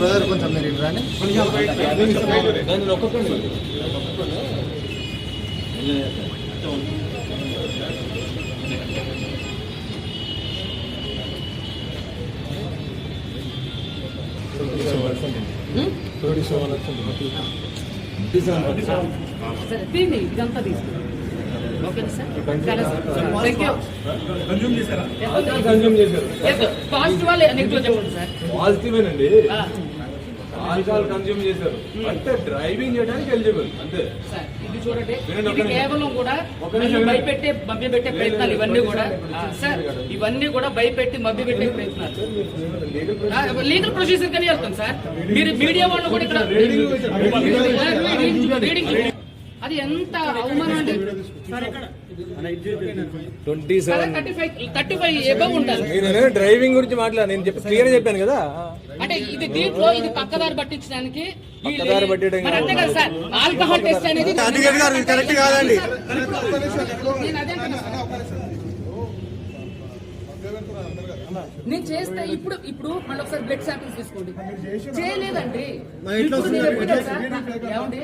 Brother కొంచెం మీరు ఇటు రాని. ఇదంతా తీసుకుంటాం. పాజిటివేనండి. ఆల్కహాల్ కన్జ్యూమ్ చేశారు అంటే డ్రైవింగ్ చేయడానికి ఎలిజిబుల్ అంతే. ఇది చూడండి, ఇది కేవలం కూడా భయపెట్టే మభ్యపెట్టే ప్రయత్నాలు ఇవన్నీ కూడా సార్, ఇవన్నీ కూడా భయపెట్టి మభ్యపెట్టే ప్రయత్నాలు. లీగల్ ప్రొసీజర్ కానీ వెళ్తాం సార్. మీరు మీడియా వాళ్ళు కూడా ఇక్కడ రీడింగ్ అది ఎంత అవమానం అండి. 35 ఎబవ్ ఉంటారు. డ్రైవింగ్ గురించి మాట్లాడు, నేను క్లియర్ చెప్పాను కదా. అంటే ఇది దీంట్లో ఇది పక్కదారి పట్టించడానికి అంతే కదా సార్. ఆల్కహాల్ టెస్ట్ అనేది కరెక్ట్ కాదండి. నేను చేస్తే ఇప్పుడు మళ్ళీ ఒకసారి బ్లడ్ శాంపిల్స్ తీసుకోండి. చేయలేదండి. ఏమండి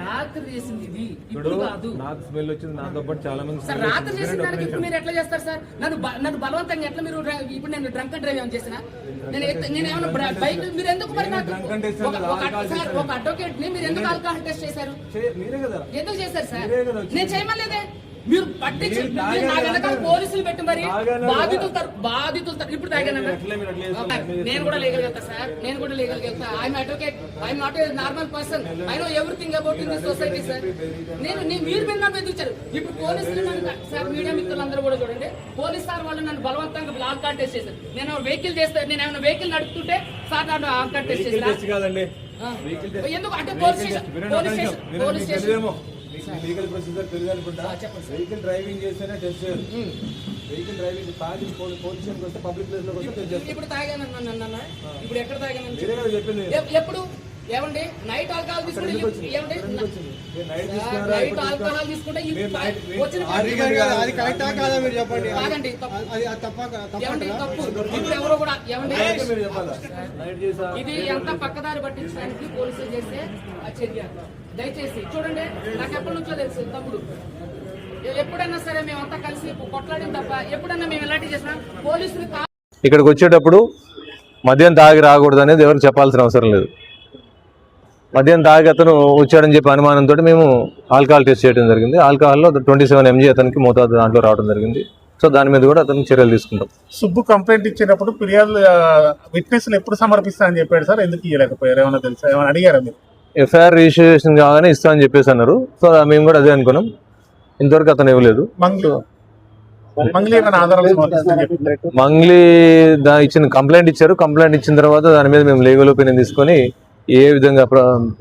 రాత్రి చేసింది ఇది, ఇప్పుడు కాదు. నాకు స్మెల్ వచ్చింది, నాతో పాటు చాలా మంది సార్. రాత్రి చేసిన దానికి ఇప్పుడు మీరు ఎట్లా చేస్తారు సార్? నన్ను బలవంతంగా ఎట్లా మీరు ఇప్పుడు నేను డ్రంక్ అండ్ డ్రైవ్ ఏమైనా చేసిన? నేను ఏమైనా బైక్ మీరు ఎందుకు మరి నాకు ఒక అడ్వకేట్ ని మీరు ఎందుకు ఆల్కహాల్ టెస్ట్ చేశారు? ఎందుకు చేశారు సార్? నేను చేయమలేదే. మీరు పట్టించి నా వెనకాల పోలీసులు పెట్టి మరి బాధితులు ఇప్పుడు తాగానన్నా నేను కూడా లీగల్ వెళ్తా సార్. నేను కూడా లీగల్ వెళ్తా. I'm advocate. I'm not a normal person. I know everything about in this society sir. మీరు నన్ను ఎదుర్చారు. ఇప్పుడు పోలీసులు సార్, మీడియా మిత్రులందరూ కూడా చూడండి, పోలీస్ సార్ వాళ్ళు నన్ను బలవంతంగా ఆల్కహాల్ టెస్ట్ చేశారు. నేను వెహికల్ చేస్తే, నేను ఏమైనా వెహికల్ నడుపుతుంటే సార్ నన్ను ఆల్కహాల్ టెస్ట్ చేశారు. ఎందుకు అంటే పోలీస్ స్టేషన్ లీగల్ ప్రొసీజర్ తెలియాలనుకుంటా. వెహికల్ డ్రైవింగ్ చేస్తేనే టెస్ట్ చేయాలి. వెహికల్ డ్రైవింగ్ తాగి పోలీస్ వస్తే పబ్లిక్ ప్లేస్ లో ఇప్పుడు తాగానన్నా. ఇప్పుడు ఎక్కడ తాగాను చెప్పింది ఎప్పుడు? ఏమండి నైట్ ఆల్కహాల్ తీసుకుంటే నైట్ ఆల్కహాల్ తీసుకుంటే తప్పు. ఇప్పుడు ఎవరో కూడా ఏమండి ఇది ఎంత పక్కదారి పట్టించడానికి పోలీసులు చేస్తే చర్య. దయచేసి చూడండి, నాకు ఎప్పటి నుంచో తెలుసు తమ్ముడు. ఎప్పుడైనా సరే మేమంతా కలిసి కొట్లాడిన తప్ప ఎప్పుడైనా మేము ఎలాంటి చేసినా పోలీసులు ఇక్కడికి వచ్చేటప్పుడు మద్యం తాగి రాకూడదు అనేది ఎవరికి చెప్పాల్సిన అవసరం లేదు. మద్యం తాగి అతను వచ్చాడని చెప్పి అనుమానంతో మేము ఆల్కహాల్ టెస్ట్ చేయడం జరిగింది. ఆల్కహాల్లో 27 mg అతనికి మోతాదు దాంట్లో రావడం జరిగింది. సో దాని మీద కూడా అతనికి చర్యలు తీసుకుంటాం. సుబ్బు కంప్లైంట్ ఇచ్చినప్పుడు ఫిర్యాదు విట్నెస్లు ఎప్పుడు సమర్పిస్తానని చెప్పాడు సార్. ఎందుకు ఇవ్వలేకపోయారు? ఏమైనా తెలుసా? ఏమైనా అడిగారా మీరు? ఎఫ్ఐఆర్ రిజిస్ట్రేషన్ కాగానే ఇస్తామని చెప్పేసి అన్నారు. సో మేము కూడా అదే అనుకున్నాం. ఇంతవరకు అతను ఇవ్వలేదు. మంగ్లీ ఇచ్చిన కంప్లైంట్ ఇచ్చారు. కంప్లైంట్ ఇచ్చిన తర్వాత దాని మీద మేము లీగల్ ఒపీనియన్ తీసుకొని ఏ విధంగా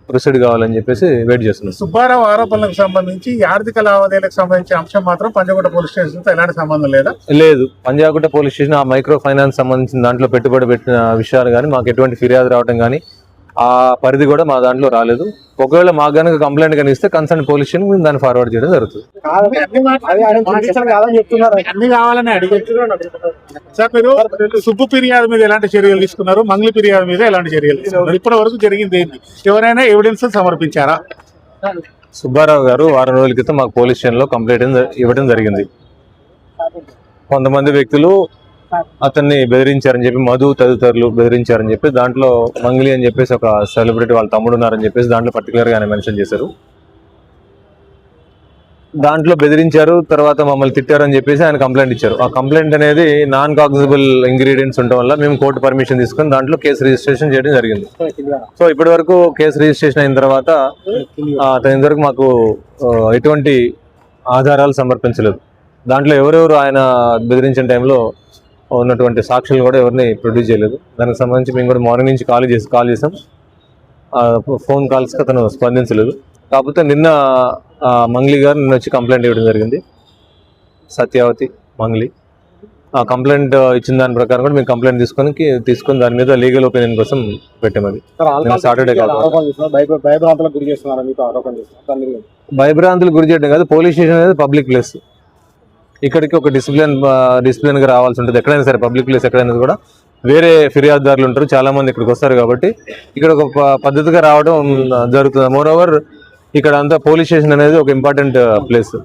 ప్రొసీడ్ కావాలని చెప్పేసి వెయిట్ చేస్తున్నాం. సుబ్బారావు ఆరోపణలకు సంబంధించి ఆర్థిక లావాదేవీలకు సంబంధించిన అంశం మాత్రం పంజాగుట్ట పోలీస్ స్టేషన్ తో ఎలాంటి సంబంధం లేదా? లేదు. పంజాగుట్ట పోలీస్ స్టేషన్ ఆ మైక్రో ఫైనాన్స్ సంబంధించిన దాంట్లో పెట్టుబడి పెట్టిన విషయాలు కానీ మాకు ఎటువంటి ఫిర్యాదు రావడం కానీ ఆ పరిధి కూడా మా దాంట్లో రాలేదు. ఒకవేళ మాకు కనుక కంప్లైంట్ కానీ ఇస్తే కన్సర్న్ పోలీస్ స్టేషన్ మేము దాన్ని ఫార్వర్డ్ చేయడం జరుగుతుంది. సార్ మీరు సుబ్బు ఫిర్యాదు మీద ఎలాంటి చర్యలు తీసుకున్నారు? మంగ్లీ ఫిర్యాదు మీద ఎలాంటి చర్యలు తీసుకున్నారు? ఇప్పటి వరకు జరిగింది ఏంటి? ఎవరైనా ఎవిడెన్స్ సమర్పించారా? సుబ్బారావు గారు వారం రోజుల క్రితం మాకు పోలీస్ స్టేషన్లో కంప్లైంట్ ఇవ్వడం జరిగింది. కొంతమంది వ్యక్తులు అతన్ని బెదిరించారని చెప్పి, మధు తదితరులు బెదిరించారని చెప్పి, దాంట్లో మంగ్లీ అని చెప్పేసి ఒక సెలబ్రిటీ వాళ్ళ తమ్ముడు ఉన్నారని చెప్పేసి దాంట్లో పర్టికులర్గా ఆయన మెన్షన్ చేశారు. దాంట్లో బెదిరించారు, తర్వాత మమ్మల్ని తిట్టారని చెప్పేసి ఆయన కంప్లైంట్ ఇచ్చారు. ఆ కంప్లైంట్ అనేది నాన్ కాగ్నిజబుల్ ఇంగ్రీడియంట్స్ ఉండడం వల్ల మేము కోర్టు పర్మిషన్ తీసుకొని దాంట్లో కేసు రిజిస్ట్రేషన్ చేయడం జరిగింది. సో ఇప్పటి వరకు కేసు రిజిస్ట్రేషన్ అయిన తర్వాత అతని ఇంతవరకు మాకు ఎటువంటి ఆధారాలు సమర్పించలేదు. దాంట్లో ఎవరెవరు ఆయన బెదిరించిన టైంలో ఉన్నటువంటి సాక్షులు కూడా ఎవరిని ప్రొడ్యూస్ చేయలేదు. దానికి సంబంధించి మేము కూడా మార్నింగ్ నుంచి కాల్ చేసాం. ఫోన్ కాల్స్కి అతను స్పందించలేదు. కాకపోతే నిన్న మంగ్లీ గారు నిన్న వచ్చి కంప్లైంట్ ఇవ్వడం జరిగింది. సత్యావతి మంగ్లీ ఆ కంప్లైంట్ ఇచ్చిన దాని ప్రకారం కూడా మేము కంప్లైంట్ తీసుకొని దాని మీద లీగల్ ఒపీనియన్ కోసం పెట్టాం. అది సాటర్డే భయభ్రాంతులు గురి చేయడం కాదు. పోలీస్ స్టేషన్ అనేది పబ్లిక్ ప్లేస్. ఇక్కడికి ఒక డిసిప్లిన్గా రావాల్సి ఉంటుంది. ఎక్కడైనా సరే పబ్లిక్ ప్లేస్ ఎక్కడైనా కూడా వేరే ఫిర్యాదుదారులు ఉంటారు, చాలా మంది ఇక్కడికి వస్తారు కాబట్టి ఇక్కడ ఒక పద్ధతిగా రావడం జరుగుతుంది. మోర్ ఓవర్ ఇక్కడ అంతా పోలీస్ స్టేషన్ అనేది ఒక ఇంపార్టెంట్ ప్లేస్.